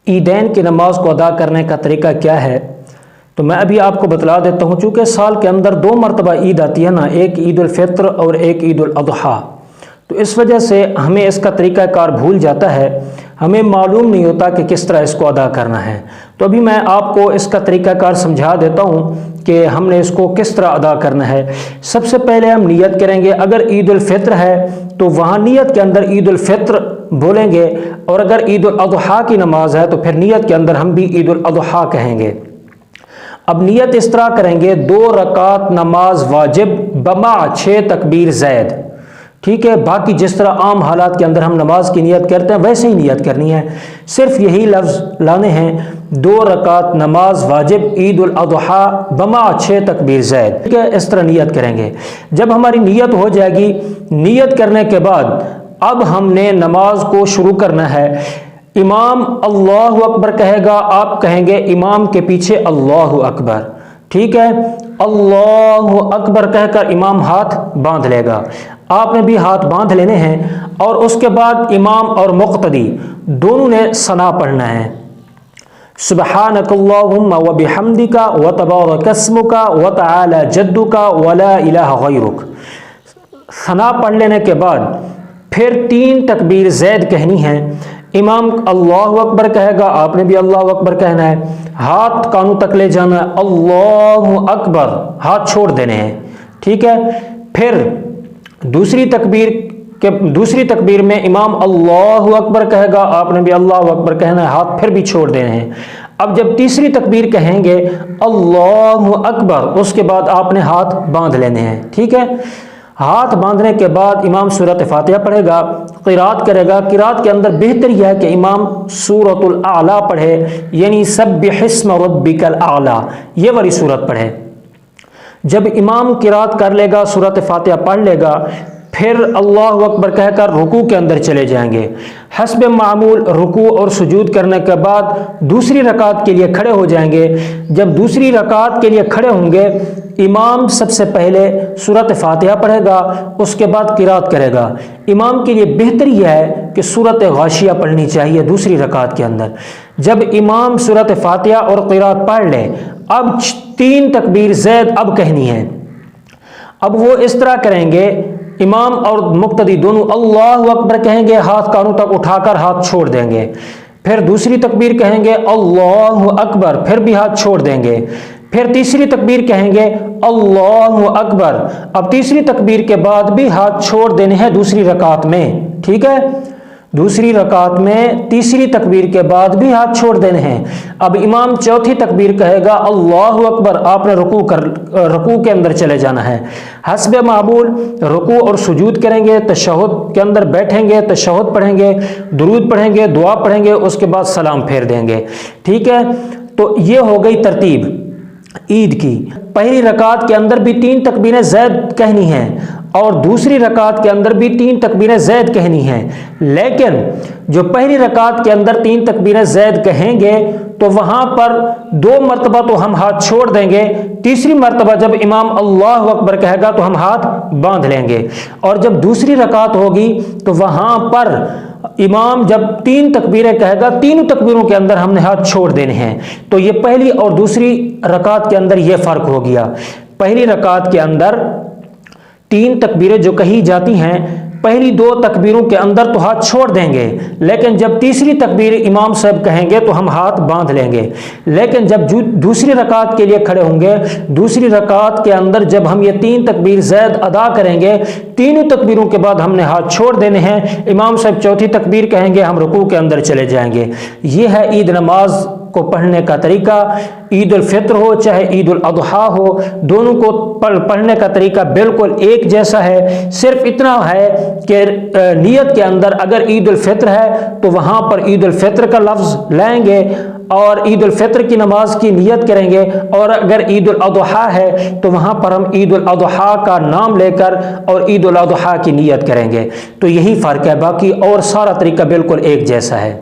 عیدین کی نماز کو ادا کرنے کا طریقہ کیا ہے؟ تو میں ابھی آپ کو بتلا دیتا ہوں، چونکہ سال کے اندر 2 مرتبہ عید آتی ہے نا، ایک عید الفطر اور ایک عید الاضحیٰ، تو اس وجہ سے ہمیں اس کا طریقہ کار بھول جاتا ہے، ہمیں معلوم نہیں ہوتا کہ کس طرح اس کو ادا کرنا ہے۔ تو ابھی میں آپ کو اس کا طریقہ کار سمجھا دیتا ہوں کہ ہم نے اس کو کس طرح ادا کرنا ہے۔ سب سے پہلے ہم نیت کریں گے، اگر عید الفطر ہے تو وہاں نیت کے اندر عید الفطر بولیں گے، اور اگر عید الاضحیٰ کی نماز ہے تو پھر نیت کے اندر ہم بھی عید الاضحیٰ کہیں گے۔ اب نیت اس طرح کریں گے، 2 رکعت نماز واجب بما 6 تکبیر زید، ٹھیک ہے؟ باقی جس طرح عام حالات کے اندر ہم نماز کی نیت کرتے ہیں ویسے ہی نیت کرنی ہے، صرف یہی لفظ لانے ہیں، 2 رکعت نماز واجب عید الاضحیٰ بما 6 تکبیر زید، ٹھیک ہے؟ اس طرح نیت کریں گے۔ جب ہماری نیت ہو جائے گی، نیت کرنے کے بعد اب ہم نے نماز کو شروع کرنا ہے۔ امام اللہ اکبر کہے گا، آپ کہیں گے امام کے پیچھے اللہ اکبر، ٹھیک ہے؟ اللہ اکبر کہہ کر امام ہاتھ باندھ لے گا، آپ نے بھی ہاتھ باندھ لینے ہیں، اور اس کے بعد امام اور مقتدی دونوں نے ثنا پڑھنا ہے، سبحانک اللہم وبحمدک وتبارک اسمک وتعالی جدک ولا الہ غیرک۔ ثنا پڑھ لینے کے بعد پھر 3 تکبیر زید کہنی ہے۔ امام اللہ اکبر کہے گا، آپ نے بھی اللہ اکبر کہنا ہے، ہاتھ کانوں تک لے جانا ہے، اللہ اکبر، ہاتھ چھوڑ دینے ہیں، ٹھیک ہے؟ پھر دوسری تکبیر میں امام اللہ اکبر کہے گا، آپ نے بھی اللہ اکبر کہنا ہے، ہاتھ پھر بھی چھوڑ دینے ہیں۔ اب جب تیسری تکبیر کہیں گے اللہ اکبر، اس کے بعد آپ نے ہاتھ باندھ لینے ہیں، ٹھیک ہے؟ ہاتھ باندھنے کے بعد امام سورۃ فاتحہ پڑھے گا، قرات کرے گا۔ قرات کے اندر بہتر یہ ہے کہ امام سورۃ الاعلیٰ پڑھے، یعنی سبح اسم ربک الاعلیٰ، یہ والی سورت پڑھے۔ جب امام قرات کر لے گا، سورۃ فاتحہ پڑھ لے گا، پھر اللہ اکبر کہہ کر رکوع کے اندر چلے جائیں گے۔ حسب معمول رکوع اور سجود کرنے کے بعد دوسری رکعت کے لیے کھڑے ہو جائیں گے۔ جب دوسری رکعت کے لیے کھڑے ہوں گے، امام سب سے پہلے سورۃ فاتحہ پڑھے گا، اس کے بعد قرات کرے گا۔ امام کے لیے بہتر یہ ہے کہ سورۃ غاشیہ پڑھنی چاہیے دوسری رکعت کے اندر۔ جب امام سورۃ فاتحہ اور قرات پڑھ لے، اب 3 تکبیر زید اب کہنی ہے۔ اب وہ اس طرح کریں گے، امام اور مقتدی دونوں اللہ اکبر کہیں گے، ہاتھ کانوں تک اٹھا کر ہاتھ چھوڑ دیں گے۔ پھر دوسری تکبیر کہیں گے اللہ اکبر، پھر بھی ہاتھ چھوڑ دیں گے۔ پھر تیسری تکبیر کہیں گے اللہ اکبر، اب تیسری تکبیر کے بعد بھی ہاتھ چھوڑ دینے ہیں دوسری رکعت میں، ٹھیک ہے؟ دوسری رکعت میں تیسری تکبیر کے بعد بھی ہاتھ چھوڑ دینے ہیں۔ اب امام چوتھی تکبیر کہے گا اللہ اکبر، آپ نے رکوع کے اندر چلے جانا ہے۔ حسب معمول رکوع اور سجود کریں گے، تشہد کے اندر بیٹھیں گے، تشہد پڑھیں گے، درود پڑھیں گے، دعا پڑھیں گے، اس کے بعد سلام پھیر دیں گے، ٹھیک ہے؟ تو یہ ہو گئی ترتیب عید کی۔ پہلی رکعت کے اندر بھی 3 تکبیریں زید کہنی ہیں، اور دوسری رکعت کے اندر بھی 3 تکبیریں زید کہنی ہیں، لیکن جو پہلی رکعت کے اندر 3 تکبیریں زید کہیں گے تو وہاں پر 2 مرتبہ تو ہم ہاتھ چھوڑ دیں گے، تیسری مرتبہ جب امام اللہ اکبر کہے گا تو ہم ہاتھ باندھ لیں گے، اور جب دوسری رکعت ہوگی تو وہاں پر امام جب 3 تکبیریں کہے گا، تینوں تکبیروں کے اندر ہم نے ہاتھ چھوڑ دینے ہیں۔ تو یہ پہلی اور دوسری رکعت کے اندر یہ فرق ہو گیا۔ پہلی رکعت کے اندر 3 تکبیریں جو کہی جاتی ہیں، پہلی 2 تکبیروں کے اندر تو ہاتھ چھوڑ دیں گے، لیکن جب تیسری تکبیر امام صاحب کہیں گے تو ہم ہاتھ باندھ لیں گے۔ لیکن جب دوسری رکعت کے لیے کھڑے ہوں گے، دوسری رکعت کے اندر جب ہم یہ 3 تکبیر زید ادا کریں گے، تینوں تکبیروں کے بعد ہم نے ہاتھ چھوڑ دینے ہیں۔ امام صاحب چوتھی تکبیر کہیں گے، ہم رکوع کے اندر چلے جائیں گے۔ یہ ہے عید نماز کو پڑھنے کا طریقہ۔ عید الفطر ہو چاہے عید الاضحیٰ ہو، دونوں کو پڑھنے کا طریقہ بالکل ایک جیسا ہے، صرف اتنا ہے کہ نیت کے اندر اگر عید الفطر ہے تو وہاں پر عید الفطر کا لفظ لائیں گے اور عید الفطر کی نماز کی نیت کریں گے، اور اگر عید الاضحیٰ ہے تو وہاں پر ہم عید الاضحیٰ کا نام لے کر اور عید الاضحیٰ کی نیت کریں گے۔ تو یہی فرق ہے، باقی اور سارا طریقہ بالکل ایک جیسا ہے۔